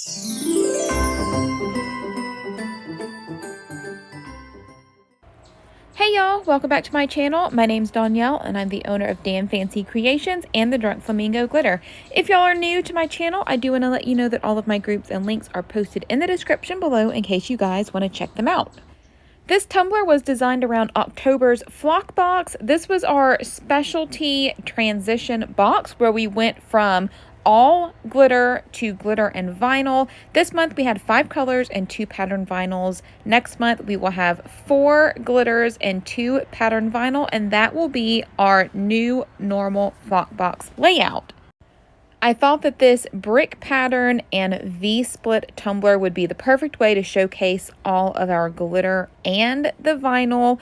Hey y'all, welcome back to my channel. My name's Danielle and I'm the owner of Damn Fancy Creations and the Drunk Flamingo Glitter. If y'all are new to my channel, I do want to let you know that all of my groups and links are posted in the description below in case you guys want to check them out. This tumbler was designed around October's Flock Box. This was our specialty transition box where we went from all glitter to glitter and vinyl. This month we had 5 colors and 2 pattern vinyls. Next month we will have 4 glitters and 2 pattern vinyl, and that will be our new normal Flock Box layout. I thought that this brick pattern and V-split tumbler would be the perfect way to showcase all of our glitter and the vinyl.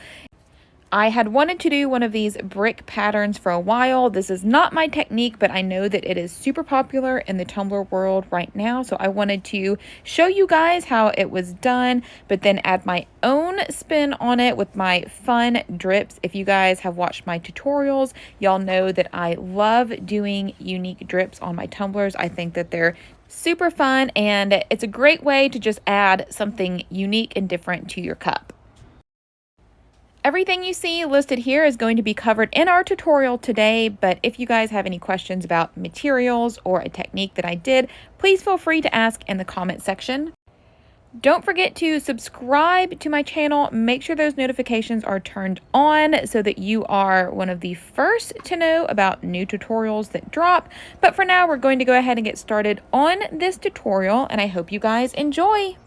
I had wanted to do one of these brick patterns for a while. This is not my technique, but I know that it is super popular in the tumbler world right now. So I wanted to show you guys how it was done, but then add my own spin on it with my fun drips. If you guys have watched my tutorials, y'all know that I love doing unique drips on my tumblers. I think that they're super fun and it's a great way to just add something unique and different to your cup. Everything you see listed here is going to be covered in our tutorial today, but if you guys have any questions about materials or a technique that I did, please feel free to ask in the comment section. Don't forget to subscribe to my channel. Make sure those notifications are turned on so that you are one of the first to know about new tutorials that drop. But for now, we're going to go ahead and get started on this tutorial, and I hope you guys enjoy.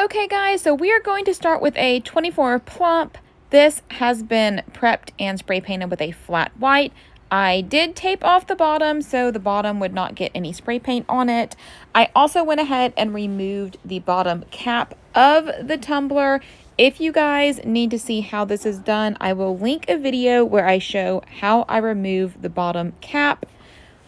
Okay guys, so we are going to start with a 24 plump. This has been prepped and spray painted with a flat white. I did tape off the bottom so the bottom would not get any spray paint on it. I also went ahead and removed the bottom cap of the tumbler. If you guys need to see how this is done, I will link a video where I show how I remove the bottom cap.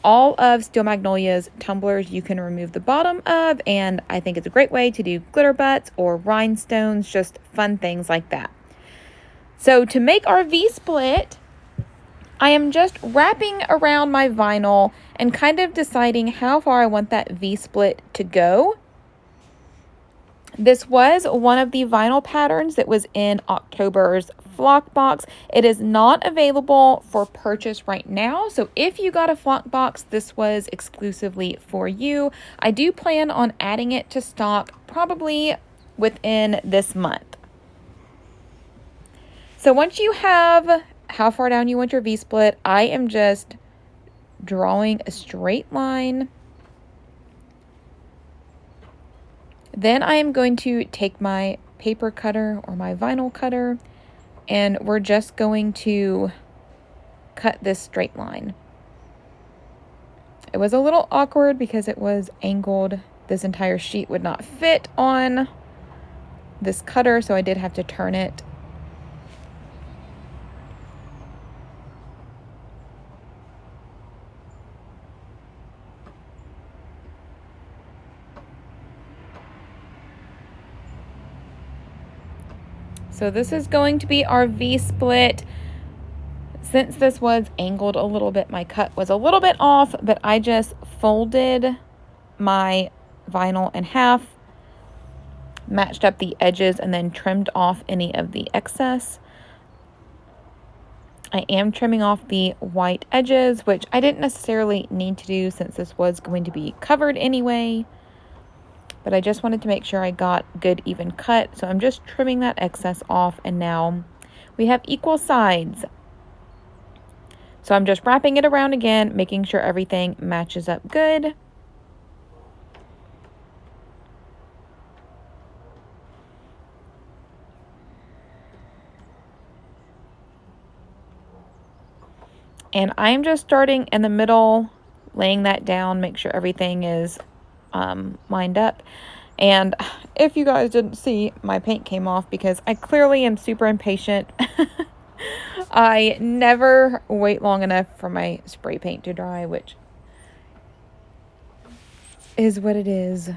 All of Steel Magnolia's tumblers you can remove the bottom of, and I think it's a great way to do glitter butts or rhinestones, just fun things like that. So to make our V-split, I am just wrapping around my vinyl and kind of deciding how far I want that V-split to go. This was one of the vinyl patterns that was in October's Flock Box. It is not available for purchase right now, so if you got a Flock Box, this was exclusively for you. I do plan on adding it to stock probably within this month. So once you have how far down you want your V-split, I am just drawing a straight line. Then I am going to take my paper cutter or my vinyl cutter, and we're just going to cut this straight line. It was a little awkward because it was angled. This entire sheet would not fit on this cutter, so I did have to turn it. So this is going to be our V-split. Since this was angled a little bit, my cut was a little bit off, but I just folded my vinyl in half, matched up the edges, and then trimmed off any of the excess. I am trimming off the white edges, which I didn't necessarily need to do since this was going to be covered anyway. But I just wanted to make sure I got good even cut. So I'm just trimming that excess off, and now we have equal sides. So I'm just wrapping it around again, making sure everything matches up good. And I'm just starting in the middle, laying that down, make sure everything is lined up. And if you guys didn't see, my paint came off because I clearly am super impatient. I never wait long enough for my spray paint to dry, which is what it is,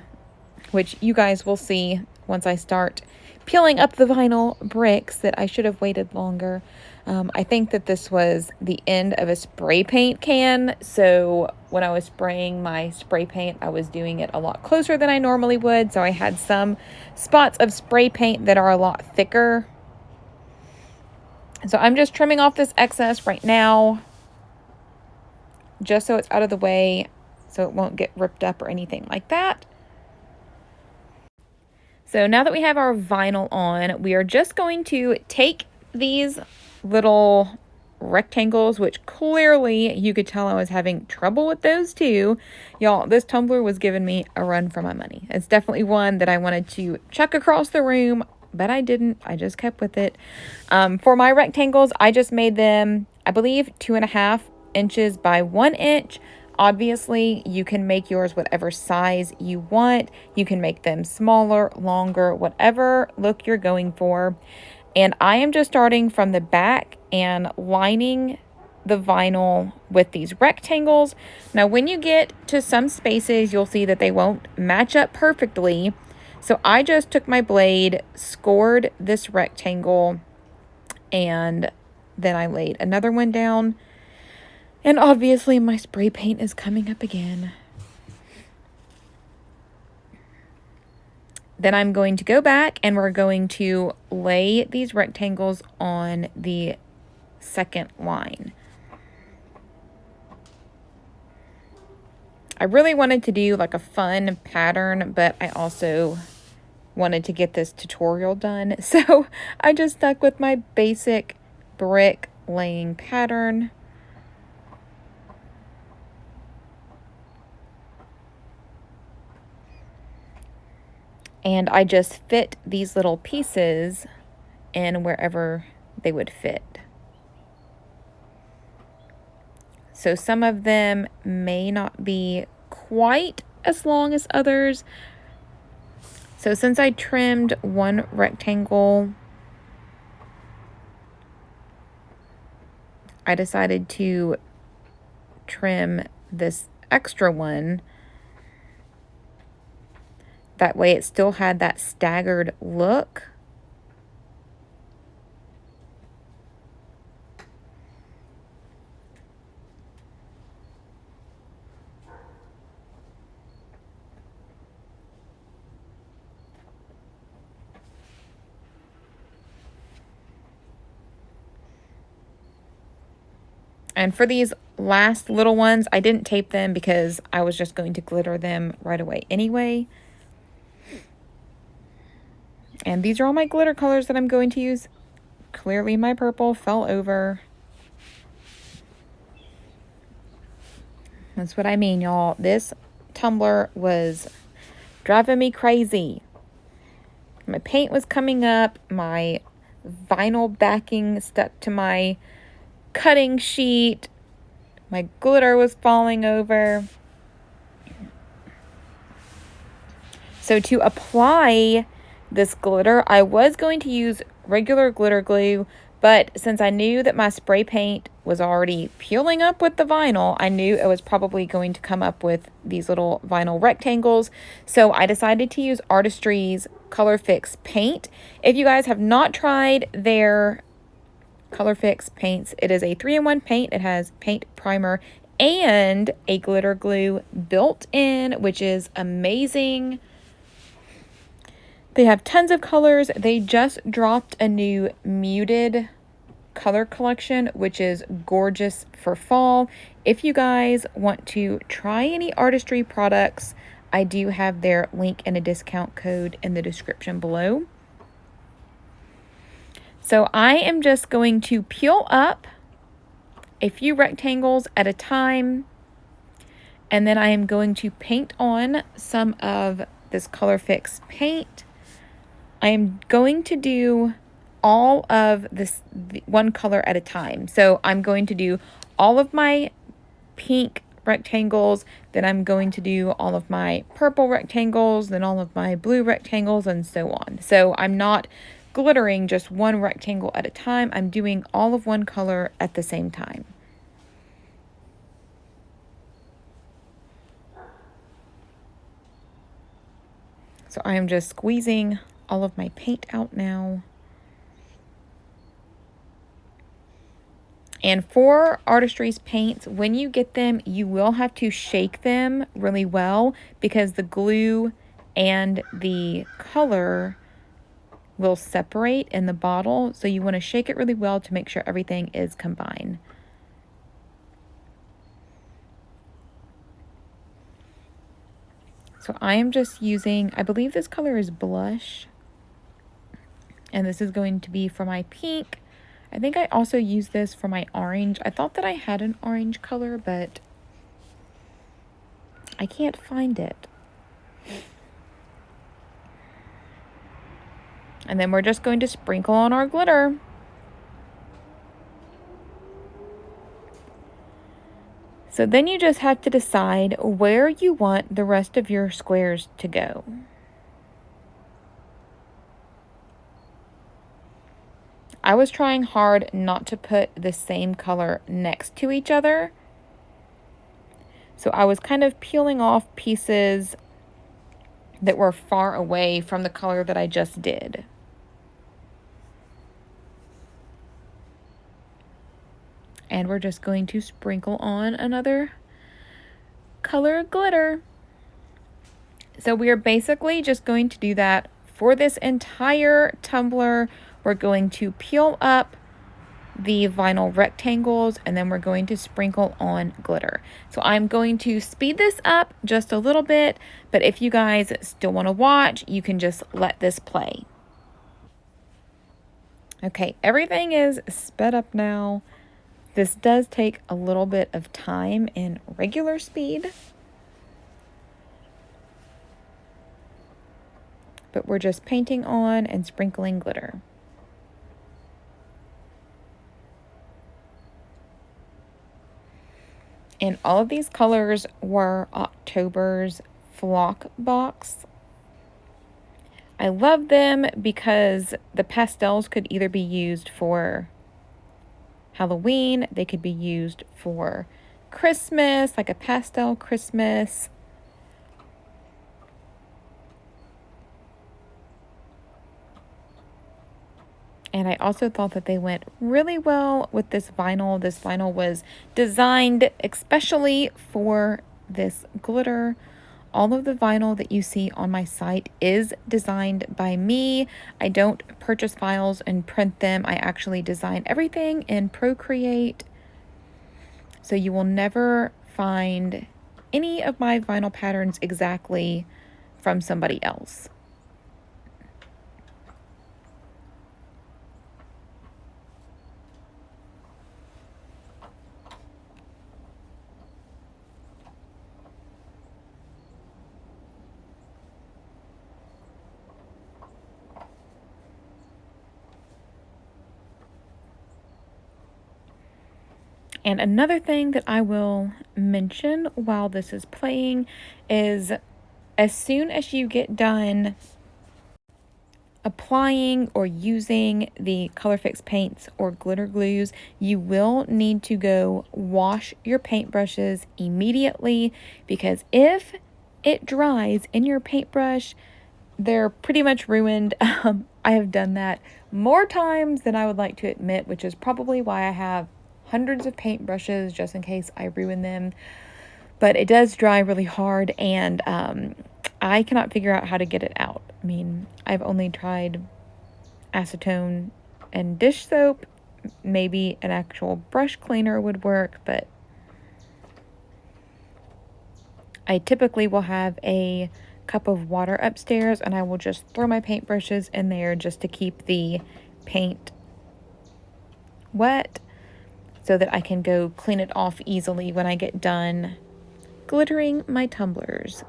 which you guys will see once I start peeling up the vinyl bricks that I should have waited longer. I think that this was the end of a spray paint can, so when I was spraying my spray paint, I was doing it a lot closer than I normally would, so I had some spots of spray paint that are a lot thicker. So I'm just trimming off this excess right now, just so it's out of the way, so it won't get ripped up or anything like that. So now that we have our vinyl on, we are just going to take these little rectangles, which clearly you could tell I was having trouble with those too. Y'all, this tumbler was giving me a run for my money. It's definitely one that I wanted to chuck across the room, but I didn't. I just kept with it. For my rectangles, I just made them, I believe, 2.5 inches by 1 inch. Obviously, you can make yours whatever size you want. You can make them smaller, longer, whatever look you're going for. And I am just starting from the back and lining the vinyl with these rectangles. Now, when you get to some spaces, you'll see that they won't match up perfectly. So I just took my blade, scored this rectangle, and then I laid another one down. And obviously my spray paint is coming up again. Then I'm going to go back and we're going to lay these rectangles on the second line. I really wanted to do like a fun pattern, but I also wanted to get this tutorial done. So I just stuck with my basic brick laying pattern. And I just fit these little pieces in wherever they would fit. So some of them may not be quite as long as others. So since I trimmed one rectangle, I decided to trim this extra one. That way it still had that staggered look. And for these last little ones, I didn't tape them because I was just going to glitter them right away anyway. And these are all my glitter colors that I'm going to use. Clearly my purple fell over. That's what I mean, y'all. This tumbler was driving me crazy. My paint was coming up. My vinyl backing stuck to my cutting sheet. My glitter was falling over. So to apply this glitter, I was going to use regular glitter glue, but since I knew that my spray paint was already peeling up with the vinyl, I knew it was probably going to come up with these little vinyl rectangles. So I decided to use Artistry's Color Fix paint. If you guys have not tried their Color Fix paints, it is a 3-in-1 paint. It has paint, primer, and a glitter glue built in, which is amazing. They have tons of colors. They just dropped a new muted color collection, which is gorgeous for fall. If you guys want to try any Artistry products, I do have their link and a discount code in the description below. So I am just going to peel up a few rectangles at a time, and then I am going to paint on some of this Color Fix paint. I am going to do all of this one color at a time. So I'm going to do all of my pink rectangles, then I'm going to do all of my purple rectangles, then all of my blue rectangles, and so on. So I'm not glittering just one rectangle at a time. I'm doing all of one color at the same time. So I am just squeezing all of my paint out now. And for Artistry's paints, when you get them, you will have to shake them really well because the glue and the color will separate in the bottle. So you want to shake it really well to make sure everything is combined. So I am just using, I believe this color is blush. And this is going to be for my pink. I think I also use this for my orange. I thought that I had an orange color, but I can't find it. And then we're just going to sprinkle on our glitter. So then you just have to decide where you want the rest of your squares to go. I was trying hard not to put the same color next to each other. So I was kind of peeling off pieces that were far away from the color that I just did. And we're just going to sprinkle on another color glitter. So we are basically just going to do that for this entire tumbler. We're going to peel up the vinyl rectangles and then we're going to sprinkle on glitter. So I'm going to speed this up just a little bit, but if you guys still want to watch, you can just let this play. Okay, everything is sped up now. This does take a little bit of time in regular speed, but we're just painting on and sprinkling glitter. And all of these colors were October's Flock box. I love them because the pastels could either be used for Halloween, they could be used for Christmas, like a pastel Christmas. And I also thought that they went really well with this vinyl. This vinyl was designed especially for this glitter. All of the vinyl that you see on my site is designed by me. I don't purchase files and print them. I actually design everything in Procreate. So you will never find any of my vinyl patterns exactly from somebody else. And another thing that I will mention while this is playing is as soon as you get done applying or using the Color Fix paints or glitter glues, you will need to go wash your paintbrushes immediately, because if it dries in your paintbrush, they're pretty much ruined. I have done that more times than I would like to admit, which is probably why I have hundreds of paintbrushes just in case I ruin them. But it does dry really hard, and I cannot figure out how to get it out. I mean, I've only tried acetone and dish soap. Maybe an actual brush cleaner would work, but I typically will have a cup of water upstairs and I will just throw my paintbrushes in there just to keep the paint wet, so that I can go clean it off easily when I get done glittering my tumblers.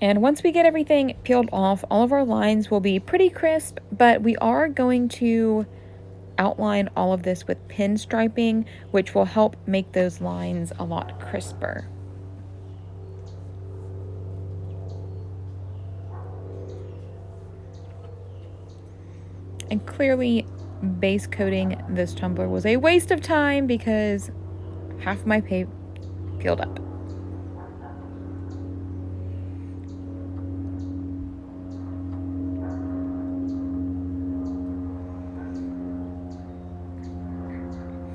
And once we get everything peeled off, all of our lines will be pretty crisp, but we are going to outline all of this with pinstriping, which will help make those lines a lot crisper. And clearly, base coating this tumbler was a waste of time because half of my paint peeled up.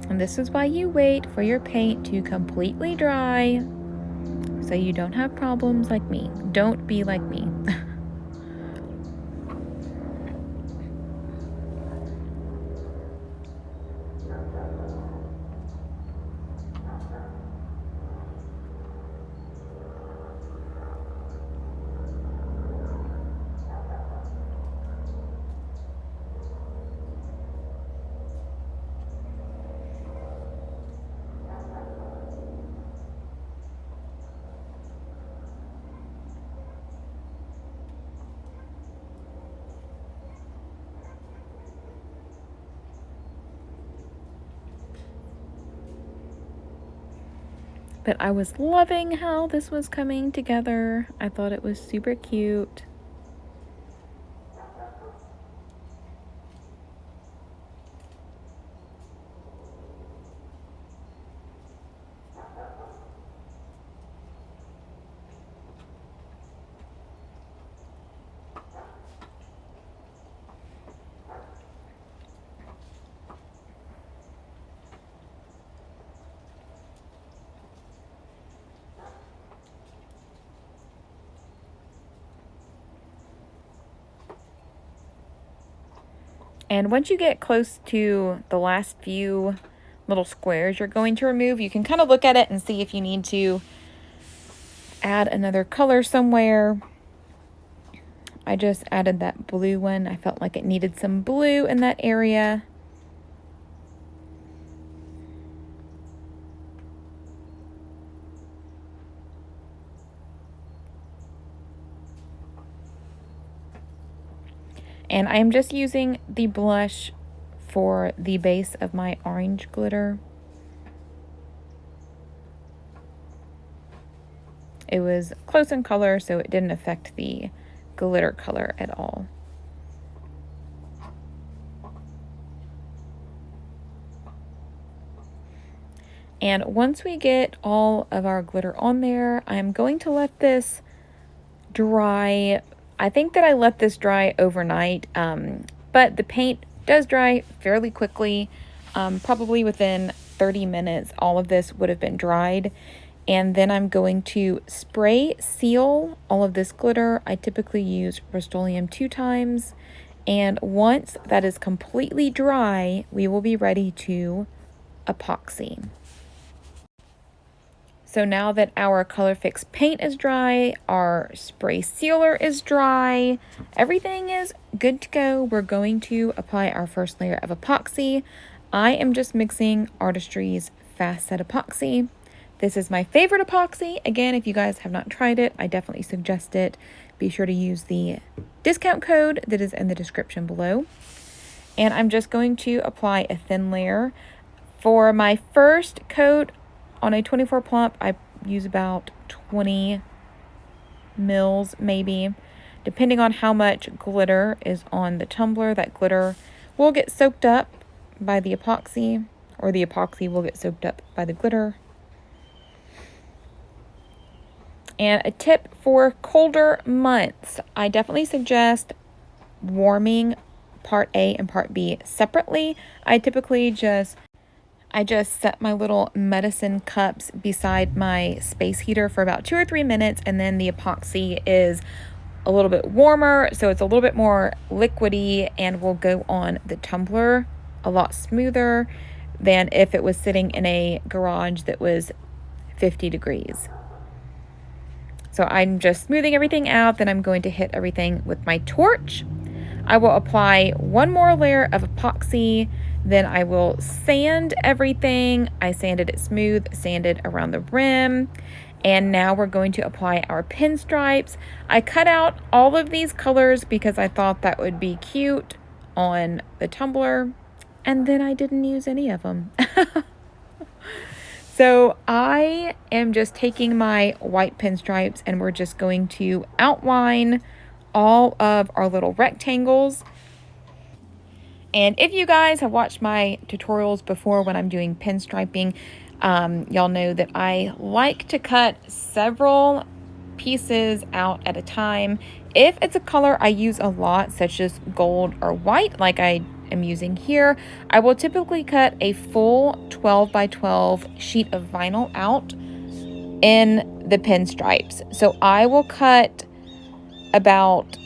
And this is why you wait for your paint to completely dry, so you don't have problems like me. Don't be like me. But I was loving how this was coming together. I thought it was super cute. And once you get close to the last few little squares you're going to remove, you can kind of look at it and see if you need to add another color somewhere. I just added that blue one. I felt like it needed some blue in that area. And I'm just using the blush for the base of my orange glitter. It was close in color, so it didn't affect the glitter color at all. And once we get all of our glitter on there, I'm going to let this dry. I think that I let this dry overnight, but the paint does dry fairly quickly. Probably within 30 minutes, all of this would have been dried. And then I'm going to spray seal all of this glitter. I typically use Rust-Oleum 2 times. And once that is completely dry, we will be ready to epoxy. So now that our Color Fix paint is dry, our spray sealer is dry, everything is good to go. We're going to apply our first layer of epoxy. I am just mixing Artistry's Fast Set Epoxy. This is my favorite epoxy. Again, if you guys have not tried it, I definitely suggest it. Be sure to use the discount code that is in the description below. And I'm just going to apply a thin layer. For my first coat, on a 24 plump, I use about 20 mils maybe. Depending on how much glitter is on the tumbler, that glitter will get soaked up by the epoxy, or the epoxy will get soaked up by the glitter. And a tip for colder months, I definitely suggest warming part A and part B separately. I typically just set my little medicine cups beside my space heater for about 2 or 3 minutes, and then the epoxy is a little bit warmer, so it's a little bit more liquidy and will go on the tumbler a lot smoother than if it was sitting in a garage that was 50 degrees. So I'm just smoothing everything out, then I'm going to hit everything with my torch. I will apply one more layer of epoxy. Then I will sand everything. I sanded it smooth, sanded around the rim. And now we're going to apply our pinstripes. I cut out all of these colors because I thought that would be cute on the tumbler. And then I didn't use any of them. So I am just taking my white pinstripes and we're just going to outline all of our little rectangles. And if you guys have watched my tutorials before when I'm doing pinstriping, Y'all know that I like to cut several pieces out at a time. If it's a color I use a lot, such as gold or white, like I am using here, I will typically cut a full 12 by 12 sheet of vinyl out in the pinstripes. So I will cut about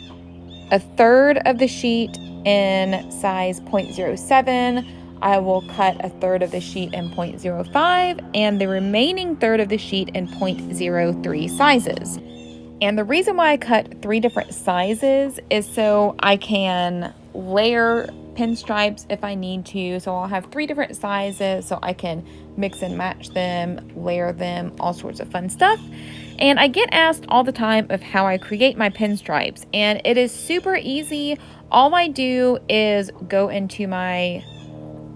a third of the sheet in size 0.07. I will cut a third of the sheet in 0.05 and the remaining third of the sheet in 0.03 sizes. And the reason why I cut 3 different sizes is so I can layer pinstripes if I need to. So I'll have 3 different sizes so I can mix and match them, layer them, all sorts of fun stuff. And I get asked all the time of how I create my pinstripes, and it is super easy. All I do is go into my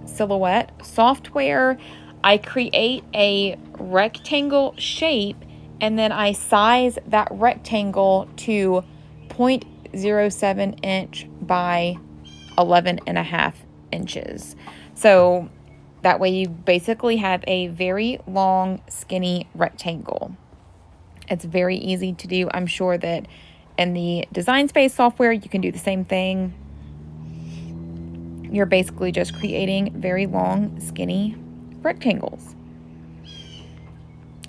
Silhouette software, I create a rectangle shape, and then I size that rectangle to 0.07 inch by 11.5 inches. So that way you basically have a very long, skinny rectangle. It's very easy to do. I'm sure that in the Design Space software, you can do the same thing. You're basically just creating very long, skinny rectangles.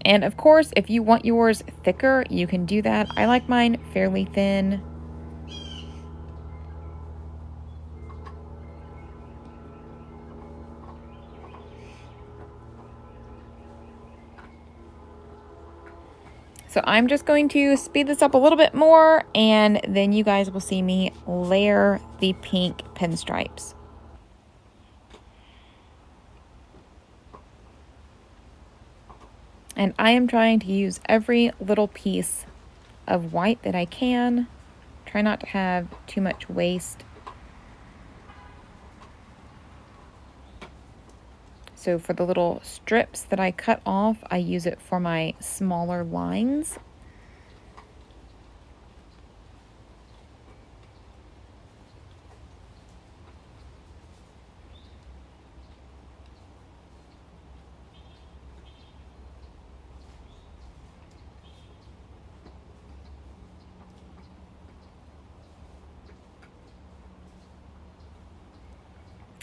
And of course, if you want yours thicker, you can do that. I like mine fairly thin. So I'm just going to speed this up a little bit more, and then you guys will see me layer the pink pinstripes. And I am trying to use every little piece of white that I can. Try not to have too much waste. So for the little strips that I cut off, I use it for my smaller lines.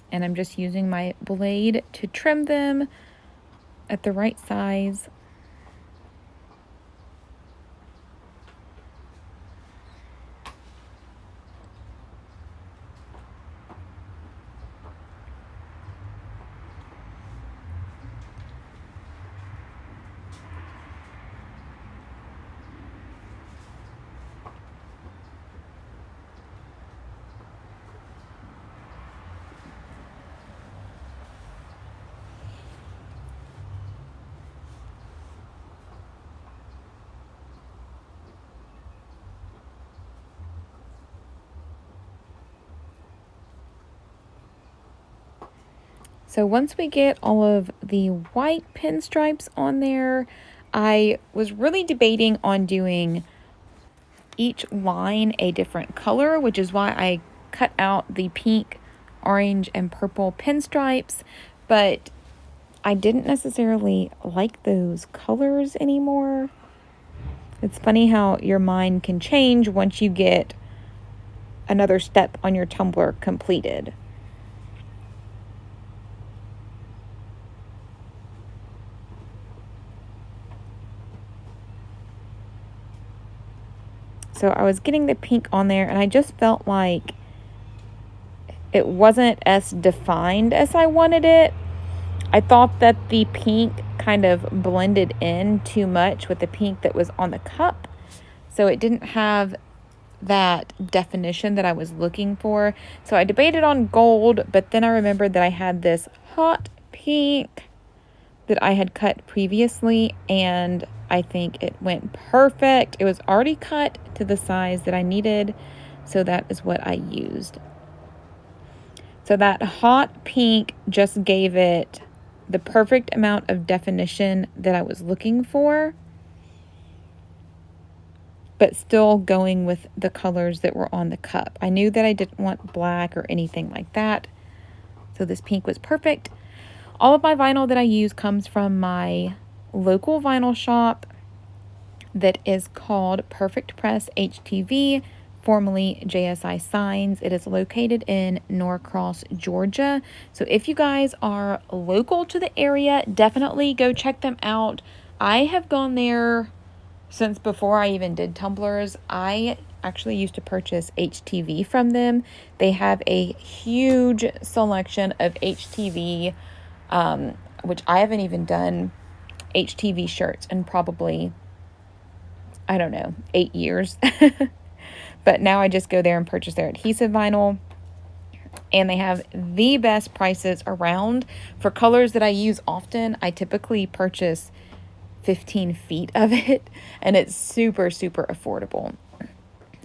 And I'm just using my blade to trim them at the right size. So once we get all of the white pinstripes on there, I was really debating on doing each line a different color, which is why I cut out the pink, orange, and purple pinstripes, but I didn't necessarily like those colors anymore. It's funny how your mind can change once you get another step on your tumbler completed. So I was getting the pink on there, and I just felt like it wasn't as defined as I wanted it. I thought that the pink kind of blended in too much with the pink that was on the cup. So it didn't have that definition that I was looking for. So I debated on gold, but then I remembered that I had this hot pink that I had cut previously, and I think it went perfect. It was already cut to the size that I needed, so that is what I used. So that hot pink just gave it the perfect amount of definition that I was looking for, but still going with the colors that were on the cup. I knew that I didn't want black or anything like that, so this pink was perfect. All of my vinyl that I use comes from my local vinyl shop that is called PerfecPress HTV, formerly JSI Signs. It is located in Norcross, Georgia. So if you guys are local to the area, definitely go check them out. I have gone there since before I even did tumblers. I actually used to purchase HTV from them. They have a huge selection of HTV, which I haven't even done HTV shirts in probably, I don't know, 8 years. But now I just go there and purchase their adhesive vinyl. And they have the best prices around. For colors that I use often, I typically purchase 15 feet of it. And it's super, super affordable.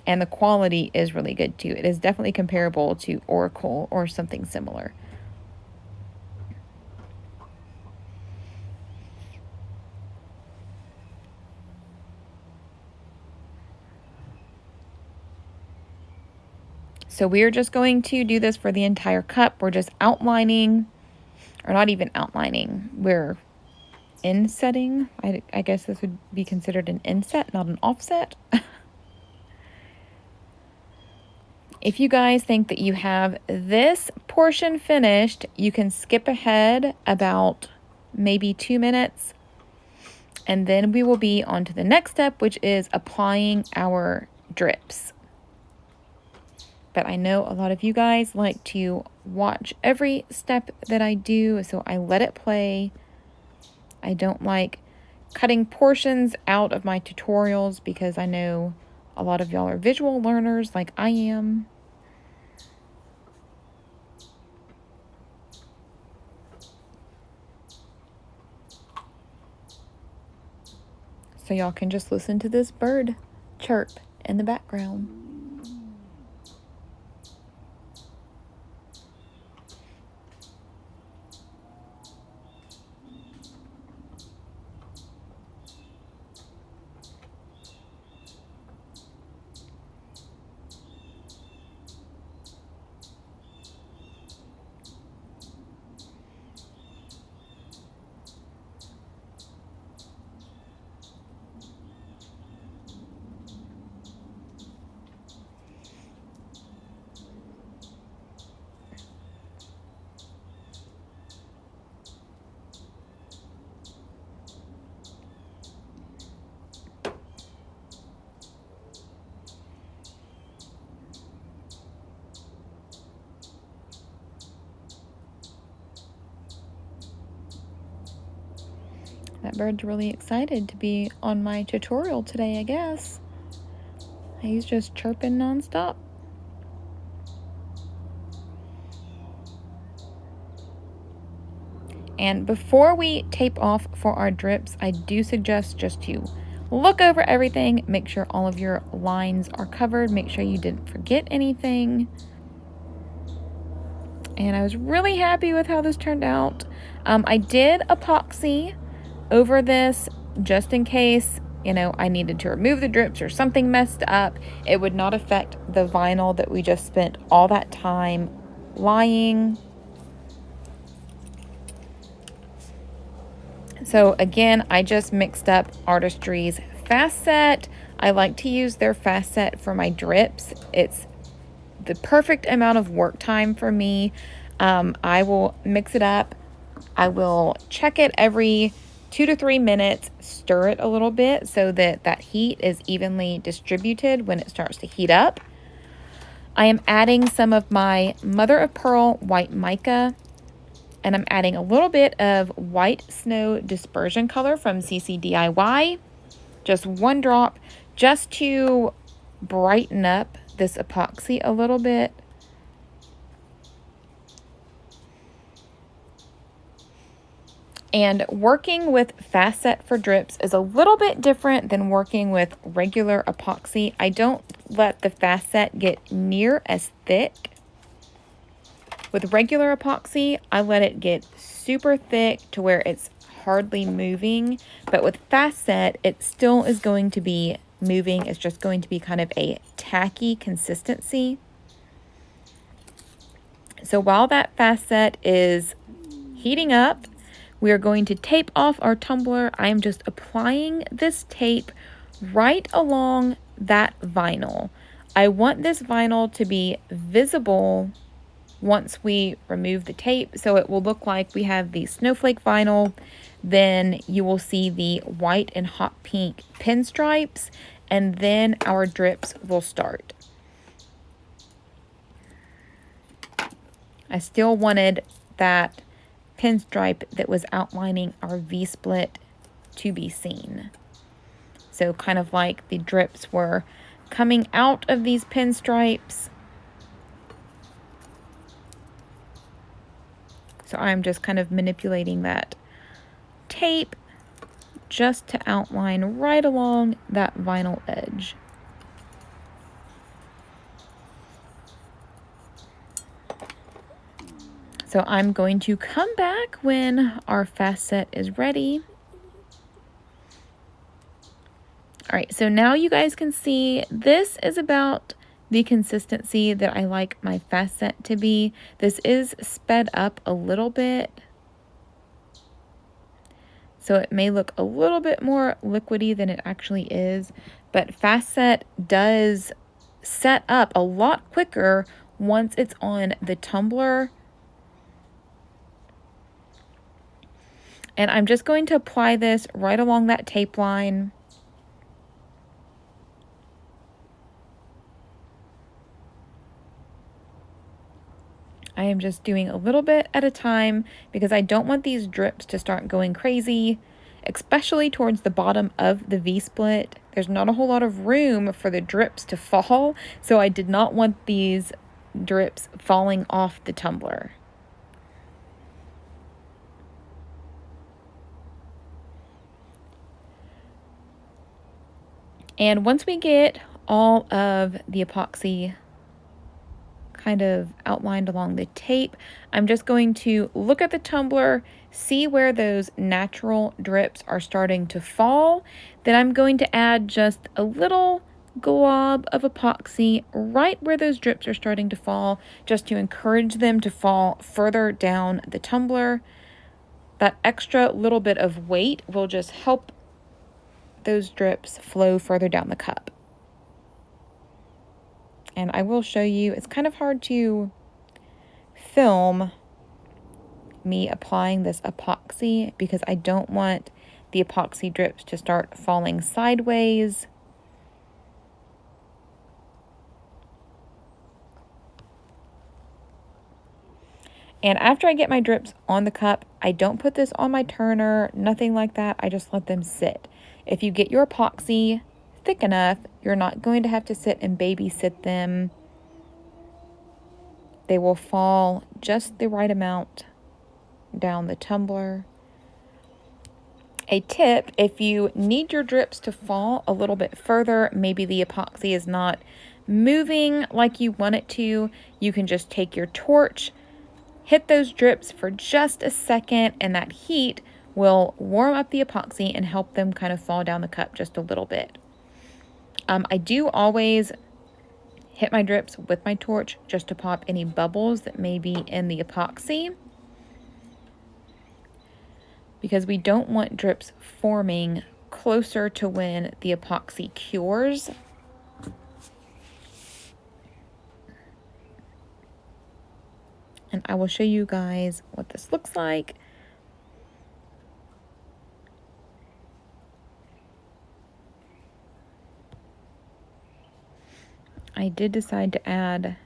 And the quality is really good too. It is definitely comparable to Oracle or something similar. So we are just going to do this for the entire cup. We're just outlining, or not even outlining, we're insetting. I guess this would be considered an inset, not an offset. If you guys think that you have this portion finished, you can skip ahead about maybe 2 minutes. And then we will be on to the next step, which is applying our drips. But I know a lot of you guys like to watch every step that I do, so I let it play. I don't like cutting portions out of my tutorials because I know a lot of y'all are visual learners like I am. So y'all can just listen to this bird chirp in the background. That bird's really excited to be on my tutorial today, I guess. He's just chirping nonstop. And before we tape off for our drips, I do suggest just to look over everything, make sure all of your lines are covered, make sure you didn't forget anything. And I was really happy with how this turned out. I did epoxy over this just in case, you know, I needed to remove the drips or something messed up. It would not affect the vinyl that we just spent all that time lying. So again, I just mixed up Artistry's Fast Set. I like to use their Fast Set for my drips. It's the perfect amount of work time for me. I will mix it up. I will check it every 2 to 3 minutes, stir it a little bit so that that heat is evenly distributed when it starts to heat up. I am adding some of my mother of pearl white mica, and I'm adding a little bit of white snow dispersion color from CC DIY, just 1 drop, just to brighten up this epoxy a little bit. And working with Fast Set for drips is a little bit different than working with regular epoxy. I don't let the Fast Set get near as thick. With regular epoxy, I let it get super thick to where it's hardly moving. But with Fast Set, it still is going to be moving. It's just going to be kind of a tacky consistency. So while that Fast Set is heating up. We are going to tape off our tumbler. I am just applying this tape right along that vinyl. I want this vinyl to be visible once we remove the tape, so it will look like we have the snowflake vinyl. Then you will see the white and hot pink pinstripes, and then our drips will start. I still wanted that pinstripe that was outlining our V-split to be seen. So kind of like the drips were coming out of these pinstripes. So I'm just kind of manipulating that tape just to outline right along that vinyl edge. So I'm going to come back when our fast set is ready. All right, so now you guys can see this is about the consistency that I like my fast set to be. This is sped up a little bit, so it may look a little bit more liquidy than it actually is, but fast set does set up a lot quicker once it's on the tumbler. And I'm just going to apply this right along that tape line. I am just doing a little bit at a time because I don't want these drips to start going crazy, especially towards the bottom of the V-split. There's not a whole lot of room for the drips to fall, so I did not want these drips falling off the tumbler. And once we get all of the epoxy kind of outlined along the tape, I'm just going to look at the tumbler, see where those natural drips are starting to fall. Then I'm going to add just a little glob of epoxy right where those drips are starting to fall, just to encourage them to fall further down the tumbler. That extra little bit of weight will just help those drips flow further down the cup. And I will show you, it's kind of hard to film me applying this epoxy because I don't want the epoxy drips to start falling sideways. And after I get my drips on the cup, I don't put this on my turner, nothing like that. I just let them sit. If you get your epoxy thick enough, you're not going to have to sit and babysit them. They will fall just the right amount down the tumbler. A tip, if you need your drips to fall a little bit further, maybe the epoxy is not moving like you want it to, you can just take your torch, hit those drips for just a second, and that heat will warm up the epoxy and help them kind of fall down the cup just a little bit. I do always hit my drips with my torch just to pop any bubbles that may be in the epoxy, because we don't want drips forming closer to when the epoxy cures. And I will show you guys what this looks like. I did decide to add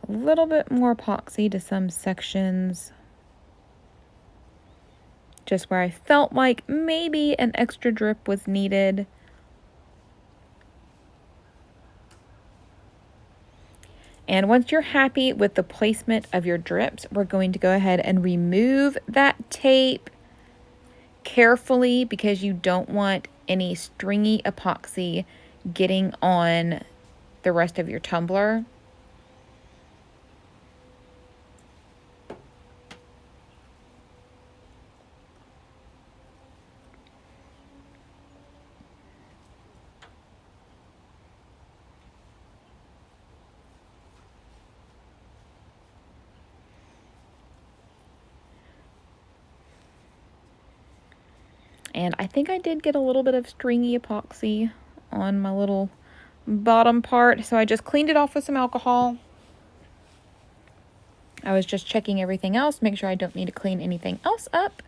a little bit more epoxy to some sections, just where I felt like maybe an extra drip was needed. And once you're happy with the placement of your drips, we're going to go ahead and remove that tape carefully, because you don't want any stringy epoxy getting on the rest of your tumbler. And I think I did get a little bit of stringy epoxy on my little bottom part, so I just cleaned it off with some alcohol. I was just checking everything else, make sure I don't need to clean anything else up.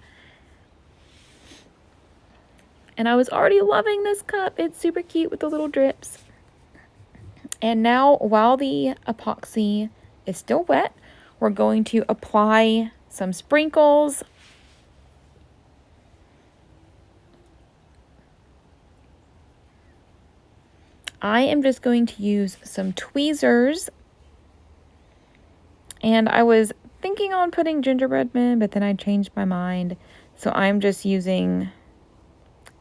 And I was already loving this cup. It's super cute with the little drips. And now, while the epoxy is still wet, we're going to apply some sprinkles. I am just going to use some tweezers. And I was thinking on putting gingerbread men, but then I changed my mind. So I'm just using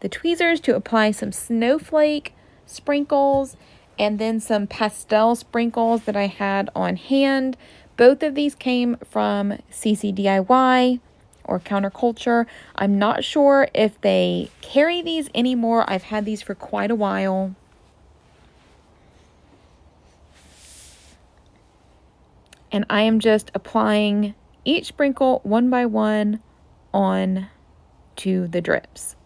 the tweezers to apply some snowflake sprinkles and then some pastel sprinkles that I had on hand. Both of these came from CC DIY or Counterculture. I'm not sure if they carry these anymore. I've had these for quite a while. And I am just applying each sprinkle one by one on to the drips.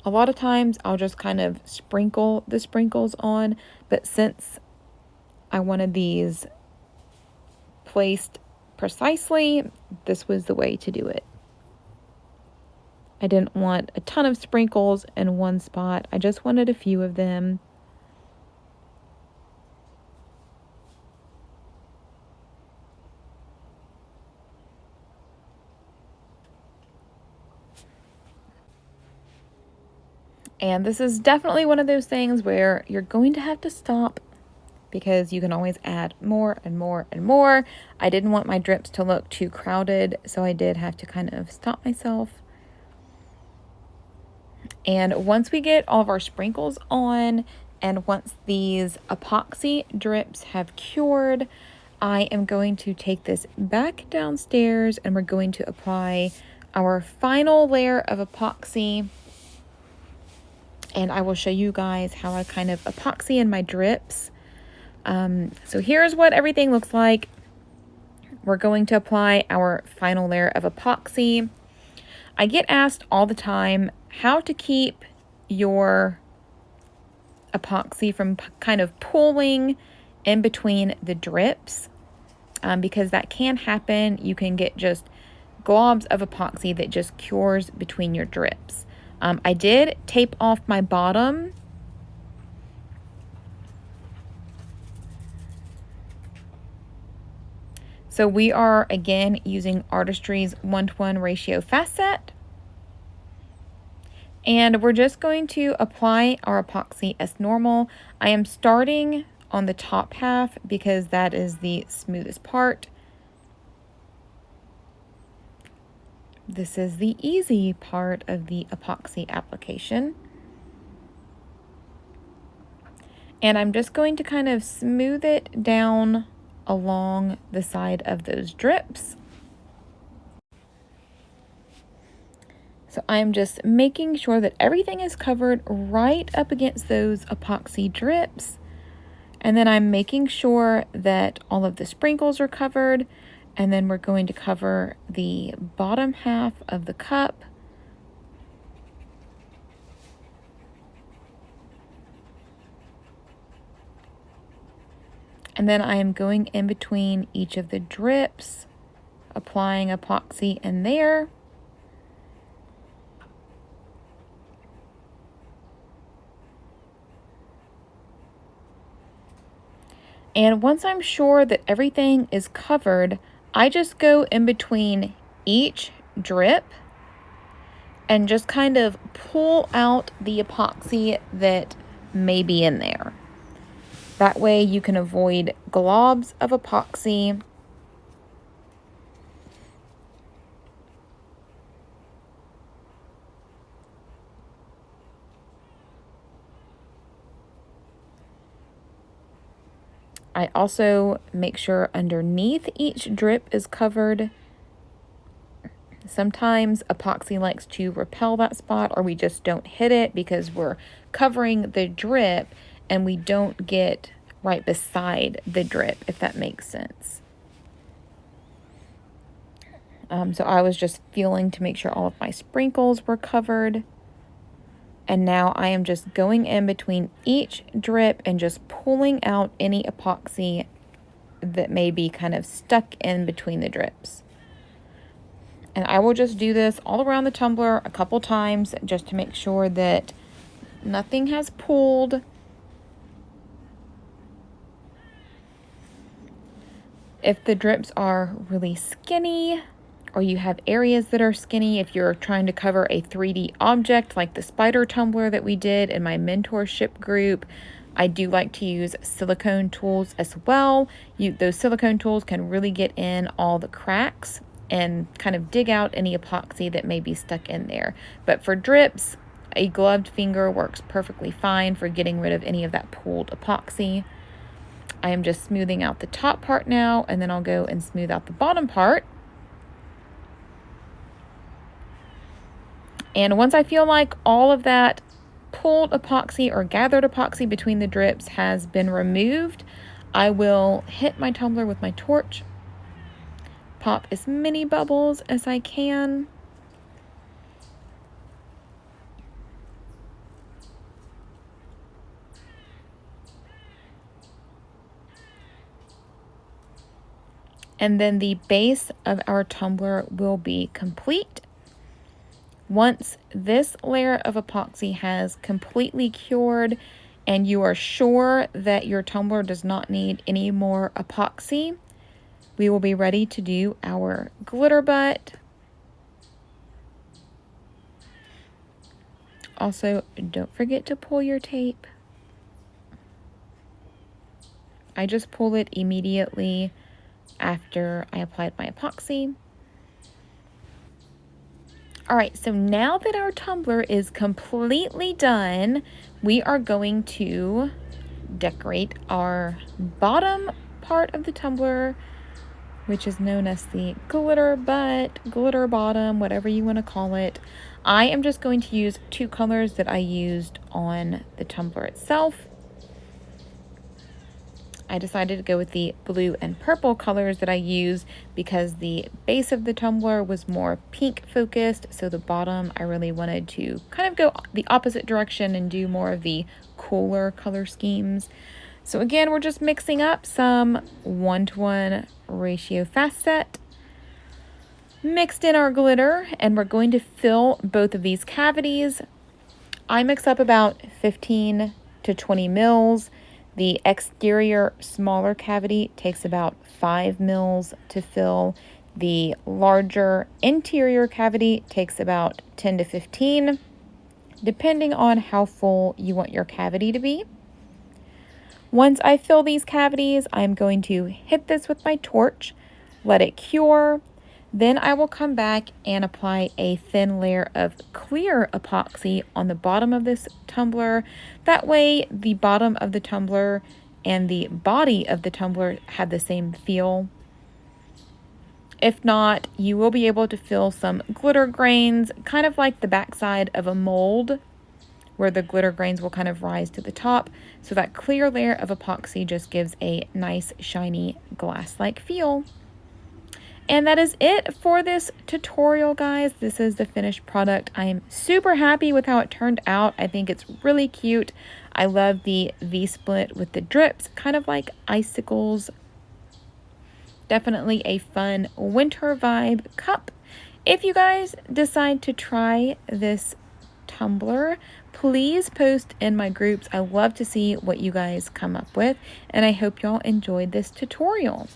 A lot of times I'll just kind of sprinkle the sprinkles on, but since I wanted these placed precisely, this was the way to do it. I didn't want a ton of sprinkles in one spot. I just wanted a few of them. And this is definitely one of those things where you're going to have to stop because you can always add more and more and more. I didn't want my drips to look too crowded, so I did have to kind of stop myself. And once we get all of our sprinkles on, and once these epoxy drips have cured, I am going to take this back downstairs and we're going to apply our final layer of epoxy. And I will show you guys how I kind of epoxy in my drips. So here's what everything looks like. We're going to apply our final layer of epoxy. I get asked all the time how to keep your epoxy from kind of pooling in between the drips, because that can happen. You can get just globs of epoxy that just cures between your drips. I did tape off my bottom. So we are, again, using Artistry's 1:1 ratio fast set. And we're just going to apply our epoxy as normal. I am starting on the top half because that is the smoothest part. This is the easy part of the epoxy application. And I'm just going to kind of smooth it down along the side of those drips. So I'm just making sure that everything is covered right up against those epoxy drips. And then I'm making sure that all of the sprinkles are covered. And then we're going to cover the bottom half of the cup. And then I am going in between each of the drips, applying epoxy in there. And once I'm sure that everything is covered, I just go in between each drip and just kind of pull out the epoxy that may be in there. That way you can avoid globs of epoxy. I also make sure underneath each drip is covered. Sometimes epoxy likes to repel that spot, or we just don't hit it because we're covering the drip and we don't get right beside the drip, if that makes sense. So I was just feeling to make sure all of my sprinkles were covered. And now I am just going in between each drip and just pulling out any epoxy that may be kind of stuck in between the drips. And I will just do this all around the tumbler a couple times just to make sure that nothing has pooled. If the drips are really skinny, or you have areas that are skinny, if you're trying to cover a 3D object like the spider tumbler that we did in my mentorship group, I do like to use silicone tools as well. Those silicone tools can really get in all the cracks and kind of dig out any epoxy that may be stuck in there. But for drips, a gloved finger works perfectly fine for getting rid of any of that pooled epoxy. I am just smoothing out the top part now, and then I'll go and smooth out the bottom part. And once I feel like all of that pulled epoxy or gathered epoxy between the drips has been removed, I will hit my tumbler with my torch, pop as many bubbles as I can. And then the base of our tumbler will be complete. Once this layer of epoxy has completely cured and you are sure that your tumbler does not need any more epoxy, we will be ready to do our glitter butt. Also, don't forget to pull your tape. I just pull it immediately after I applied my epoxy. All right, so now that our tumbler is completely done, we are going to decorate our bottom part of the tumbler, which is known as the glitter butt, glitter bottom, whatever you want to call it. I am just going to use two colors that I used on the tumbler itself. I decided to go with the blue and purple colors that I use because the base of the tumbler was more pink focused, so the bottom I really wanted to kind of go the opposite direction and do more of the cooler color schemes. So again, we're just mixing up some 1:1 ratio fast set, mixed in our glitter, and we're going to fill both of these cavities. I mix up about 15 to 20 mils. The exterior smaller cavity takes about 5 mils to fill. The larger interior cavity takes about 10 to 15, depending on how full you want your cavity to be. Once I fill these cavities, I'm going to hit this with my torch, let it cure. Then I will come back and apply a thin layer of clear epoxy on the bottom of this tumbler. That way the bottom of the tumbler and the body of the tumbler have the same feel. If not, you will be able to fill some glitter grains, kind of like the backside of a mold, where the glitter grains will kind of rise to the top. So that clear layer of epoxy just gives a nice shiny glass-like feel. And that is it for this tutorial, guys. This is the finished product. I am super happy with how it turned out. I think it's really cute. I love the V-split with the drips, kind of like icicles. Definitely a fun winter vibe cup. If you guys decide to try this tumbler, please post in my groups. I love to see what you guys come up with, and I hope y'all enjoyed this tutorial.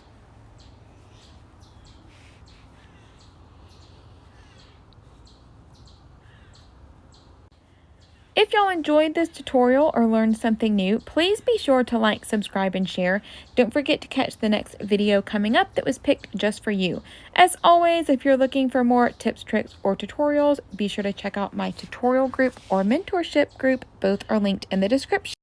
If y'all enjoyed this tutorial or learned something new, please be sure to like, subscribe, and share. Don't forget to catch the next video coming up that was picked just for you. As always, if you're looking for more tips, tricks, or tutorials, be sure to check out my tutorial group or mentorship group. Both are linked in the description.